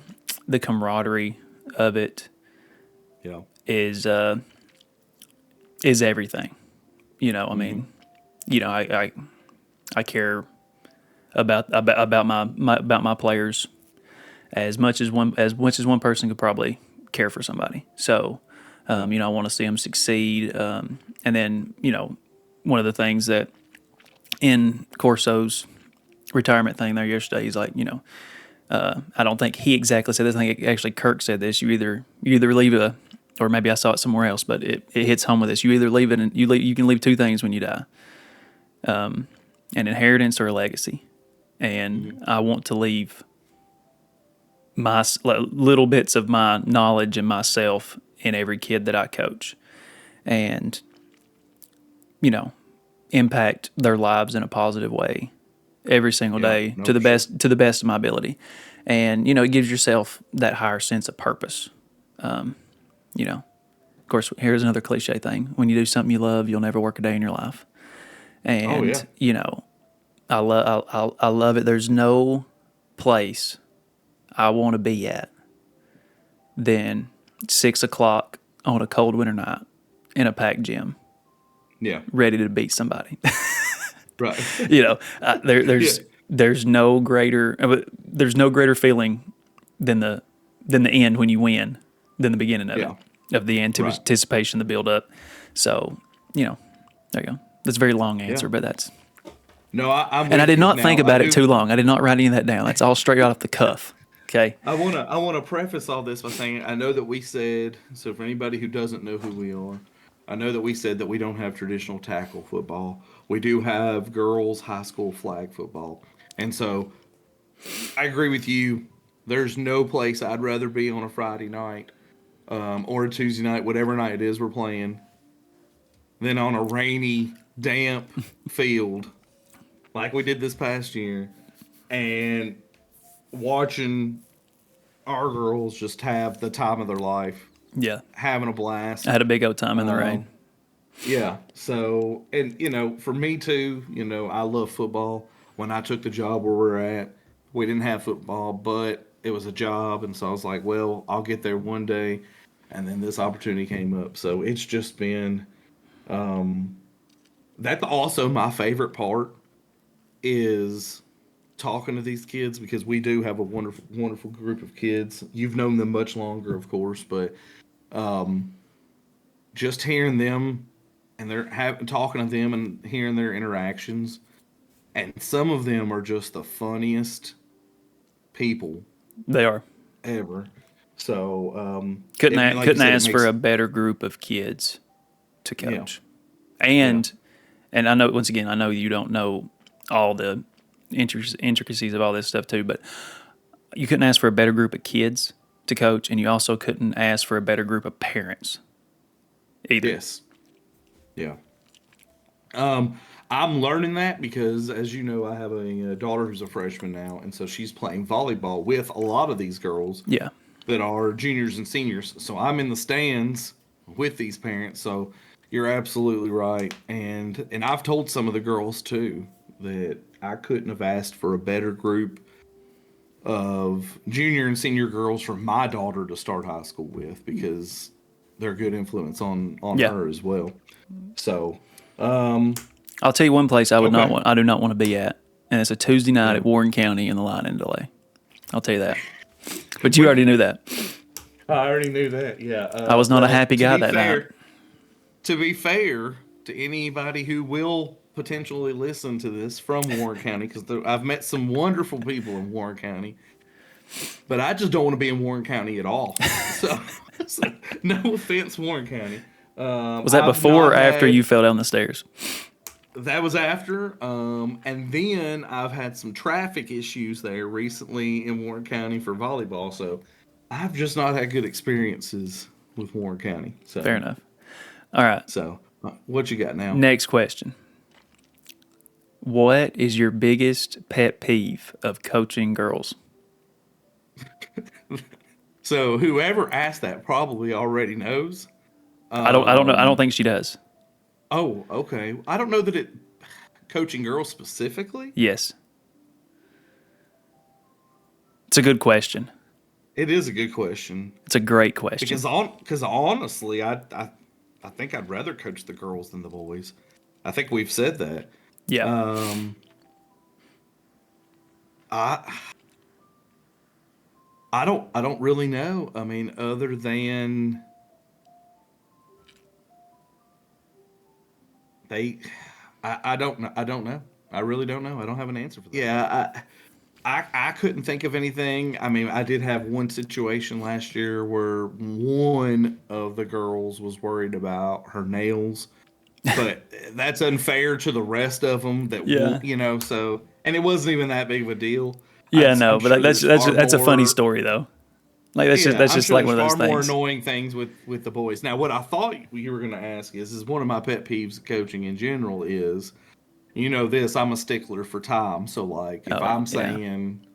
camaraderie of it Yeah. is is everything. I Mm-hmm. mean, I care about my players as much as one person could probably care for somebody. So, Yeah. I want to see them succeed. And then, one of the things that in Corso's retirement thing there yesterday, he's like, I don't think he exactly said this. I think actually Kirk said this. You either leave or maybe I saw it somewhere else, but it hits home with this. You either leave it, and you can leave two things when you die: an inheritance or a legacy. Mm-hmm. And I want to leave little bits of my knowledge and myself in every kid that I coach, and you know, impact their lives in a positive way every single Yeah. day No, to the for sure. best of my ability. And it gives yourself that higher sense of purpose. You know, Of course, here's another cliche thing: when you do something you love, you'll never work a day in your life. Oh yeah. And I love it. There's no place I want to be at than 6 o'clock on a cold winter night in a packed gym, Yeah. ready to beat somebody. Right. There's Yeah. there's no greater feeling than the end when you win than the beginning of Yeah. it, of the Right. anticipation, the build up. So there you go. That's a very long answer, Yeah. but that's. No, I'm And I with did you. not think Now, I about it do. too long. I did not write any of that down. That's all straight off the cuff. Okay. I wanna preface all this by saying I know that we said, so for anybody who doesn't know who we are, I know that we said that we don't have traditional tackle football. We do have girls high school flag football. And so I agree with you. There's no place I'd rather be on a Friday night, or a Tuesday night, whatever night it is we're playing, than on a rainy, damp field like we did this past year and watching our girls just have the time of their life, Yeah. having a I blast. had a big old time in the rain. Um, yeah. So, and for me too, I love football. When I took the job where we're at, we didn't have football, but it was a job, and so I was like, well, I'll get there one day. And then this opportunity came up, so it's just been. That's also my favorite part is talking to these kids because we do have a wonderful, wonderful group of kids. You've known them much longer, of course, but just hearing them and they're talking to them and hearing their interactions, and some of them are just the funniest people They are. ever. So Couldn't like you couldn't said, it ask for makes a better group of kids to yeah, coach. yeah, And I know, once again, I know you don't know all the intricacies of all this stuff too, but you couldn't ask for a better group of kids to coach, and you also couldn't ask for a better group of parents either. yes, yeah. I'm learning that because, as you know, I have a daughter who's a freshman now, and so she's playing volleyball with a lot of these girls Yeah. that are juniors and seniors. So I'm in the stands with these parents. So you're absolutely right, and I've told some of the girls too that I couldn't have asked for a better group of junior and senior girls for my daughter to start high school with because they're a good influence on Yeah. her as well. So I'll tell you one place okay, I do not want to be at, and it's a Tuesday night yeah. at Warren County in the line in delay. I'll tell you that. But you already knew that. I already knew that. Yeah. I was not a Well, happy guy that night. To be fair to anybody who will potentially listen to this from Warren County, because I've met some wonderful people in Warren County, but I just don't want to be in Warren County at all. So, so no offense, Warren County. Was that I've before not or after had you fell down the stairs? that was after, and then I've had some traffic issues there recently in Warren County for volleyball. So I've just not had good experiences with Warren County. Fair enough. All right. What you got now? Next question. What is your biggest pet peeve of coaching girls? So whoever asked that probably already knows. I don't know. I don't Um, think she does. oh, okay. I don't know that it coaching girls specifically. Yes. It's a good question. It is a good question It's a great question. because honestly, I think I'd rather coach the girls than the boys. I think we've said that. Yeah. Um, I I don't really know. I mean, other than they, I don't know. I don't know. I really don't know. I don't have an answer for that. Yeah, I couldn't think of anything. I mean, I did have one situation last year where one of the girls was worried about her nails, but that's unfair to the rest of them that Yeah. won't, so, and it wasn't even that big of a deal. Yeah, I'm no, but sure that's there's far that's a funny more. story though. Like Yeah, that's I'm just sure like there's one of those far more things. annoying things with the boys. Now, what I thought you were going to ask is one of my pet peeves of coaching in general is, this, I'm a stickler for time. So, like, if Oh, I'm yeah. saying,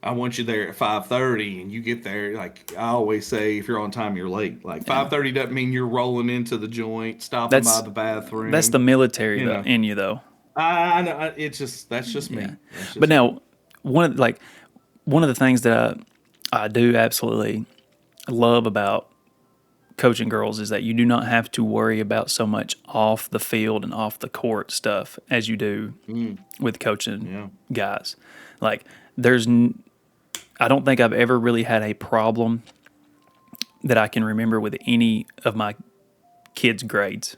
I want you there at 5:30, and you get there. Like I always say, if you're on time, you're late. Like Yeah. 5:30 doesn't mean you're rolling into the joint, stopping by That's the that's the bathroom. military You though, know, in you though. I know it's just that's just Yeah. me. That's But just me. now one of the things that I do absolutely love about coaching girls is that you do not have to worry about so much off the field and off the court stuff as you do Mm, with coaching yeah, guys. Like there's I don't think I've ever really had a problem that I can remember with any of my kids' grades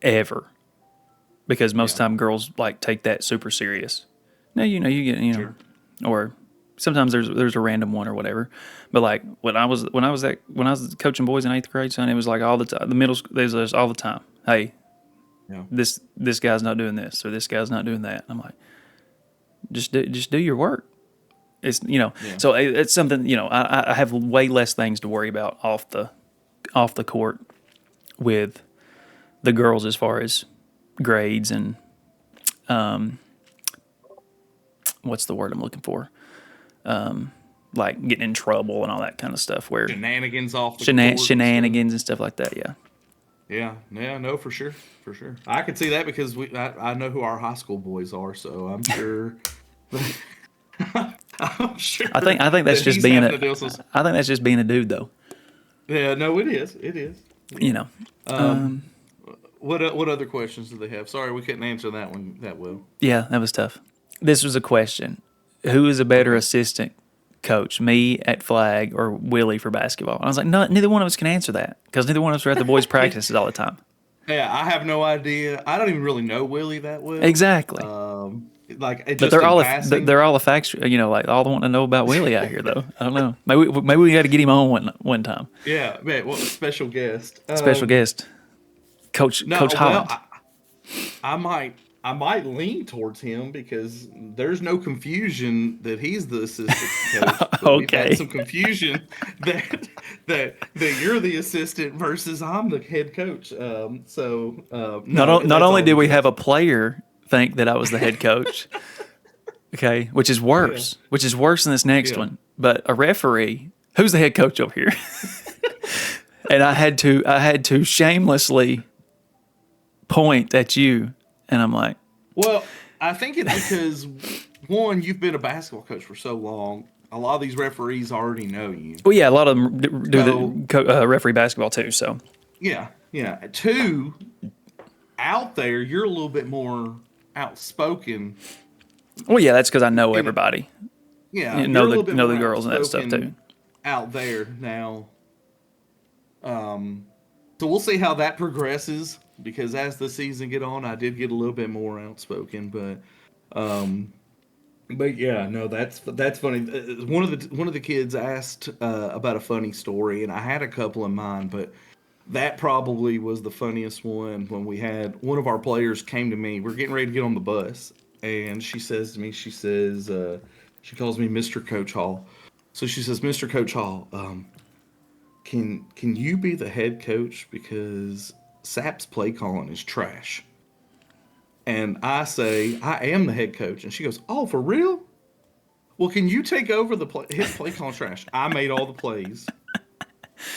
ever, because most yeah, time girls like take that super serious. Now you get sure. or sometimes there's a random one or whatever. But like when I was coaching boys in eighth grade, son, it was like all the time. The middle school there's just all the time. Hey, Yeah, this guy's not doing this or this guy's not doing that. I'm like, just do your work. It's yeah, so it's something I have way less things to worry about off the court with the girls as far as grades and what's the word I'm looking for, like getting in trouble and all that kind of stuff where shenanigans off the court and stuff. shenanigans and stuff like that. Yeah. Yeah, yeah, no, for sure, for sure. I could see that because I know who our high school boys are, so I'm sure. I'm sure I think that's that just he's being having a to deal with. I think that's just being a dude though. Yeah, no, it is. It is. It You is. know. Um, what other questions do they have? Sorry, we couldn't answer that one that well. Yeah, that was tough. This was a question. Who is a better Okay. assistant coach, me at flag or Willie for basketball? And I was like, no, neither one of us can answer that because neither one of us are at the boys' practices all the time. Yeah, I have no idea. I don't even really know Willie that well. Exactly. Like But just in they're passing. all a factual, like all they want to know about Willie out here, though. I don't know. Maybe we got to get him on one time. Yeah, man, what a special guest. Special guest, No, Coach well, Holland. I might lean towards him because there's no confusion that he's the assistant coach, but we've Okay. had some confusion that you're the assistant versus I'm the head coach. No, Not that's only all did in we have jest. a player think that I was the head coach, okay, which is Yeah, worse, than this next yeah. one, but a referee who's the head coach over here, and I had to shamelessly point at you, and I'm like, Well, I think it's because one, you've been a basketball coach for so long. A lot of these referees already know you. well, yeah, a lot of them do So referee basketball too, so. yeah, yeah. Two, out there, you're a little bit more outspoken. Well, yeah, that's because I know In everybody. Yeah, You you're know a little the bit know more the girls and that stuff too. outspoken out there now. Um, so we'll see how that progresses because as the season get on, I did get a little bit more outspoken, but yeah, no, that's funny. One of the kids asked about a funny story, and I had a couple in mind, but that probably was the funniest one when we had one of our players came to me. We're getting ready to get on the bus, and she says to me, she calls me Mr. Coach Hall. So she says, Mr. Coach Hall, can you be the head coach because Sap's play calling is trash? And I say, I am the head coach. And she goes, oh, for real? Well, can you take over his play calling trash? I made all the plays.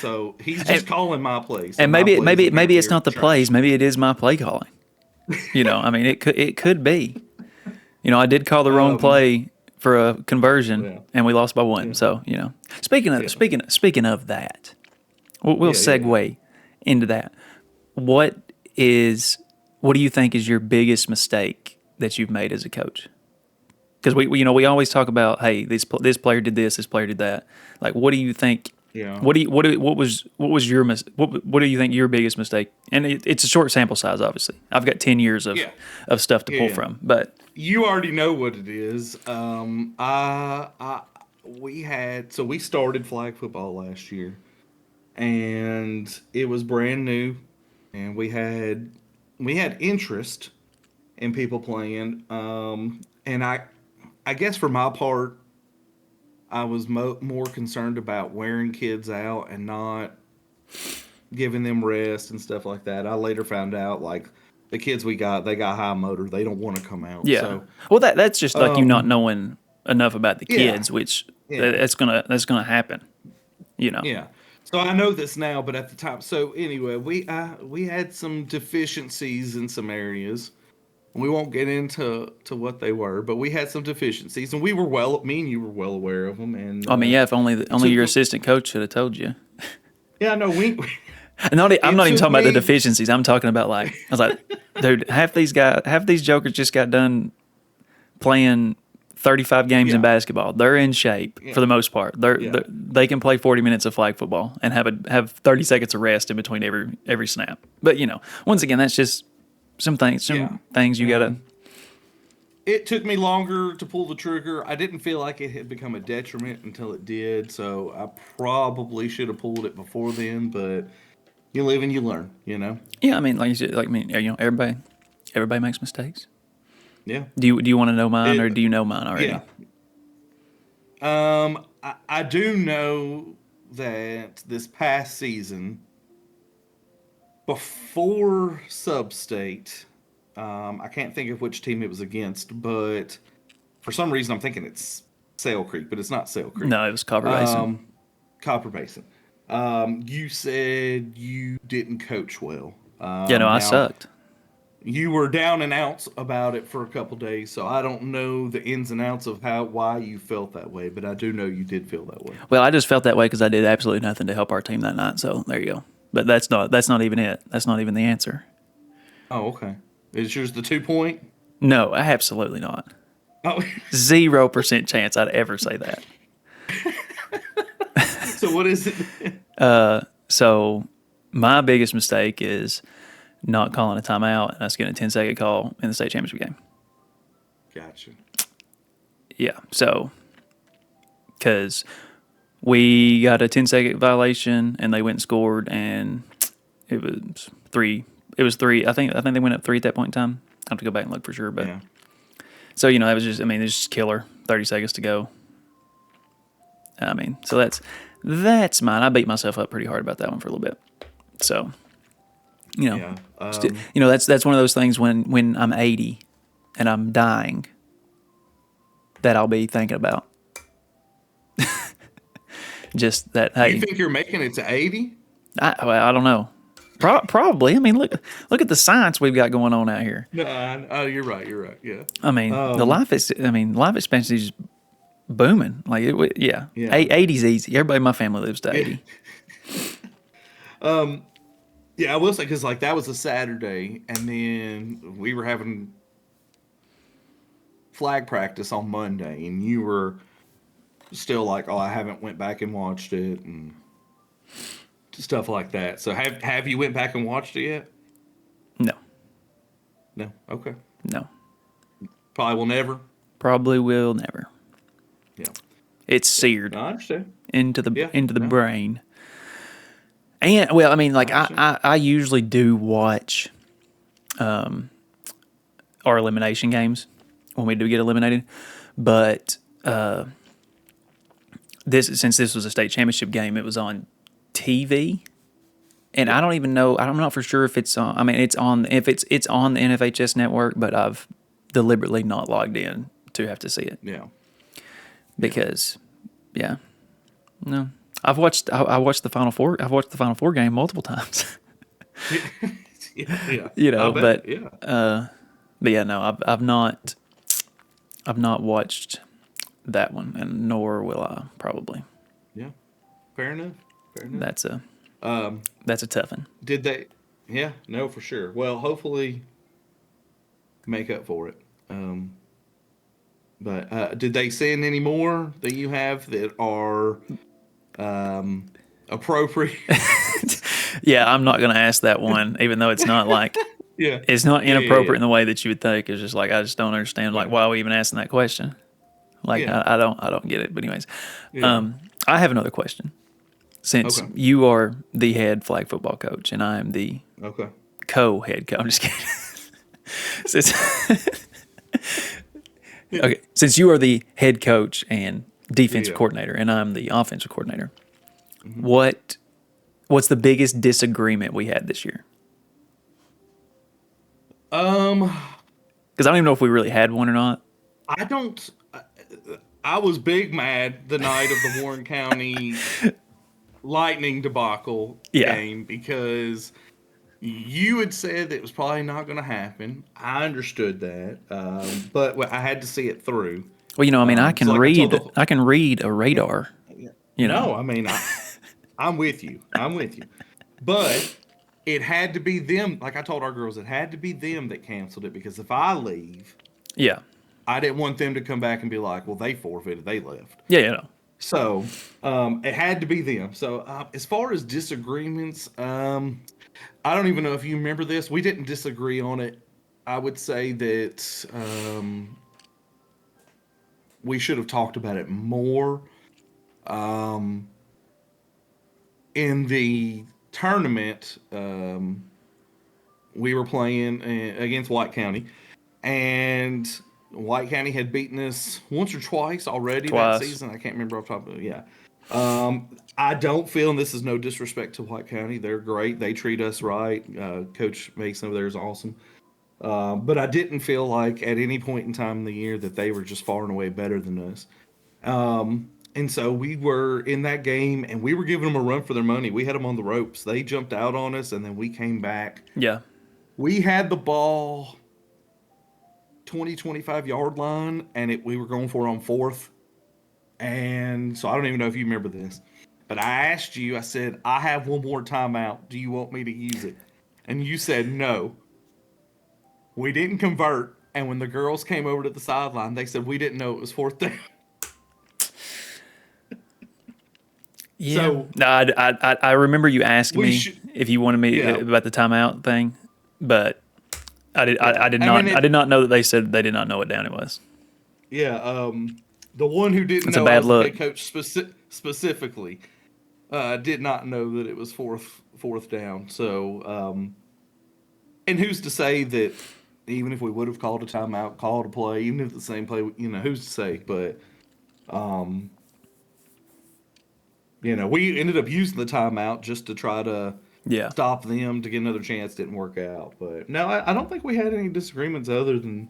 So he's just And, calling my plays. So and my maybe plays maybe it's apparently are not the trash. plays, maybe it is my play calling. I mean, it could be. I did call the wrong Um, play for a conversion, yeah, and we lost by one. yeah, So speaking of yeah, speaking of that, we'll yeah, yeah, yeah. segue into that. What is what do you think is your biggest mistake that you've made as a coach? Because we always talk about, hey, this player did this player did that. Like, what do you think? Yeah. What was your what do you think your biggest mistake? And it's a short sample size, obviously. I've got 10 years Yeah. of stuff to Yeah. pull Yeah. from, but You already know what it is. We had so we started flag football last year, and it was brand new, and we had interest in people playing. And I guess for my part, I was more concerned about wearing kids out and not giving them rest and stuff like that. I later found out like the kids they got high motor. They don't want to come out. yeah. So Well, that's just like you not um, knowing. enough about the Yeah. kids, which Yeah. that's gonna happen. You know. Yeah. So I know this now, but at the time, so anyway, we had some deficiencies in some areas. We won't get into what they were, but we had some deficiencies, and we were me and you were well aware of them. And I mean, yeah, if it only took your me, assistant coach should have told you. yeah, no, we I'm it not even took talking about the me, deficiencies. I'm talking about like I was like, dude, half these jokers just got done playing 35 games in yeah, basketball. They're in shape yeah, for the most part. yeah, They can play 40 minutes of flag football and have 30 seconds of rest in between every snap. But once again, that's just yeah. some things you gotta. And it took me longer to pull the trigger. I didn't feel like it had become a detriment until it did, so I probably should have pulled it before then. But you live and you learn, you know. Yeah, I mean, like you said, like I mean, everybody makes mistakes. Yeah. Do you want to know mine, or It, do you know mine already? yeah. I do know that this past season, before Substate, I can't think of which team it was against, but for some reason I'm thinking it's Sale Creek, but it's not Sale Creek. No, it was Copper Basin. Um, Copper Basin. You said you didn't coach well. Yeah, no, I Now sucked. you were down and out about it for a couple days, so I don't know the ins and outs of why you felt that way, but I do know you did feel that way. Well, I just felt that way because I did absolutely nothing to help our team that night. So there you go. But that's not even it. That's not even the answer. Oh, okay. Is yours the 2 point? No, absolutely not. Oh, 0% chance I'd ever say that. so what is it? So my biggest mistake is not calling a timeout and us getting a 10-second call in the state championship game. Gotcha. Yeah. So because we got a 10-second violation and they went and scored, and it was three. It was three. I think they went up three at that point in time. I have to go back and look for sure, but Yeah. so that was just. I mean, it's just killer. 30 seconds to go. I mean, so that's mine. I beat myself up pretty hard about that one for a little bit. So, Yeah. that's one of those things when I'm 80 and I'm dying that I'll be thinking about. Just that. You Hey, think you're making it to 80? I don't know. Probably. I mean, look at the science we've got going on out here. No, oh, you're right. You're right. Yeah. I mean, life expectancy is booming. Like, yeah. Yeah. 80's easy. Everybody in my family lives to 80. Yeah, I will say, because like that was a Saturday, and then we were having flag practice on Monday, and you were still like, "Oh, I haven't went back and watched it," and stuff like that. So have you went back and watched it yet? No, No. Okay. no. Probably will never. Probably will never. Yeah. It's seared No, I understand. into the Yeah. No, brain. And well, I mean, like I understand. I usually do watch our elimination games when we do get eliminated, but since this was a state championship game, it was on TV, and I don't even know. I'm not for sure if it's on. I mean, it's on. If it's on the NFHS network, but I've deliberately not logged in to have to see it Yeah. because, yeah, no. I watched the Final Four. I've watched the Final Four game multiple times. Yeah. I bet. But Yeah. but yeah, no, I've not watched that one, and nor will I probably. Yeah. Fair enough. Fair enough. That's a tough one. Did they? Yeah. No, for sure. Well, hopefully, make up for it. But did they send any more that you have that are appropriate? Yeah, I'm not going to ask that one, even though it's not like Yeah. it's not Yeah, inappropriate in yeah. the way that you would think. It's just like I just don't understand like why are we even asking that question. Like Yeah. I don't get it. But anyways, Yeah. I have another question. Since Okay. you are the head flag football coach and I am the Okay. co-head coach, I'm just kidding. Since, okay, since you are the head coach and defensive Yeah. coordinator, and I'm the offensive coordinator, what's the biggest disagreement we had this year? Um, Because I don't even know if we really had one or not. I don't. I was big mad the night of the Warren County Lightning debacle Yeah. game because you had said that it was probably not going to happen. I understood that, but I had to see it through. Well, I mean, I So can like I told read. the I can read a yeah, radar. yeah. You know. No, I mean I'm with you. I'm with you. But it had to be them. Like I told our girls, it had to be them that canceled it because if I leave, Yeah. I didn't want them to come back and be like, "Well, they forfeited. They left." Yeah. You know. So it had to be them. So as far as disagreements, I don't even know if you remember this. We didn't disagree on it. I would say that we should have talked about it more. Um, in the tournament, we were playing against White County, and White County had beaten us once or twice already that Twice. season. I can't remember off the top of it. Yeah. I don't feel, and this is no disrespect to White County, they're great. They treat us right. Coach Mason over there is awesome. But I didn't feel like at any point in time in the year that they were just far and away better than us. And so we were in that game and we were giving them a run for their money. We had them on the ropes. They jumped out on us and then we came back. Yeah. We had the ball 25 yard line and we were going for it on fourth. And so I don't even know if you remember this, but I asked you, I said, I have one more timeout. Do you want me to use it? And you said no. We didn't convert. And when the girls came over to the sideline, they said, we didn't know it was fourth down. Yeah. So No, I remember you asking we me should, if you wanted me yeah, about the timeout thing, but yeah. I did I mean, not I did not know that they said they did not know what down it was. yeah. The one who didn't That's a know, I bad was the look. head coach specifically, did not know that it was fourth down. So, and who's to say that even if we would have called a timeout, called a play, even if the same play, who's to say? But um, we ended up using the timeout just to try to Yeah. stop them to get another chance. Didn't work out. But no, I don't think we had any disagreements other than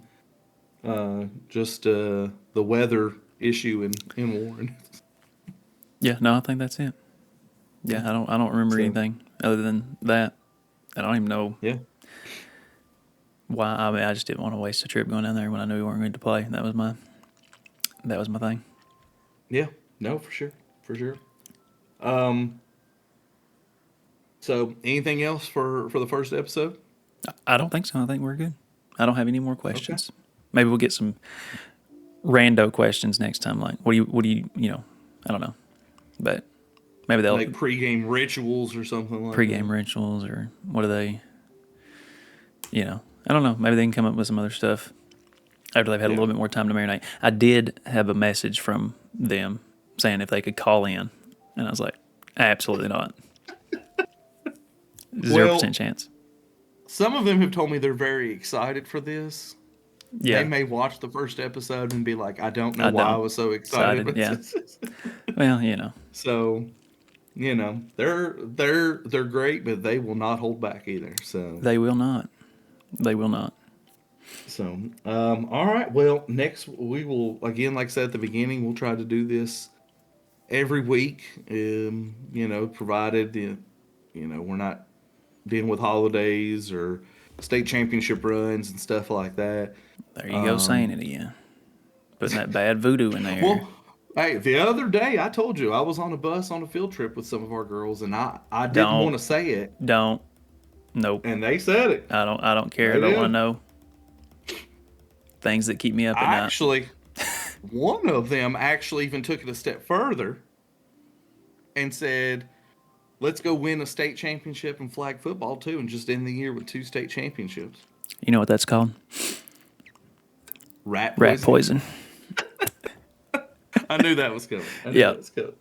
just the weather issue in Warren. Yeah. No, I think that's it. Yeah. Yeah. I don't remember So anything other than that. I don't even know yeah, why. I mean, I just didn't want to waste a trip going down there when I knew we weren't going to play. That was my thing. yeah, no, for sure, for sure. Um, so anything else for the first episode? I don't think so. I think we're good. I don't have any more Okay. questions. Maybe we'll get some rando questions next time. Like, what do you, I don't know. But maybe they'll Like pregame rituals or something like that. pregame rituals or what do they, I don't know. Maybe they can come up with some other stuff after they've had a Yeah. little bit more time to marinate. I did have a message from them saying if they could call in. And I was like, absolutely not. 0% Well, chance. some of them have told me they're very excited for this. They Yeah, may watch the first episode and be like, "I don't know I why I don't. was so excited." Excited. Yeah. Well, So, they're great, but they will not hold back either. So, they will not. They will not. all right. Well, next we will again, like I said at the beginning, we'll try to do this every week. Provided we're not dealing with holidays or state championship runs and stuff like that. There you go, saying it again. Putting that bad voodoo in there. Well, hey, the other day I told you I was on a bus on a field trip with some of our girls, and I didn't Don't. want to say it, Don't. Nope. and they said it. I don't care. I They don't want to did. know things that keep me up at I night. actually, one of them actually even took it a step further and said, "Let's go win a state championship in flag football too, and just end the year with 2 state championships." You know what that's called? Rat Rat poisoning. poison. I knew that was coming. I knew Yeah. that was coming.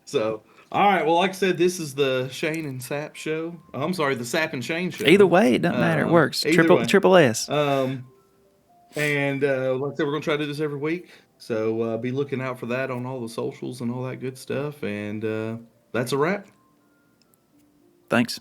So, all right. Well, like I said, this is the Shane and Sap show. I'm sorry, the Sap and Shane show. Either way, it doesn't matter. It works. Either way. Triple S. And like I said, we're gonna try to do this every week. So be looking out for that on all the socials and all that good stuff. And that's a wrap. Thanks.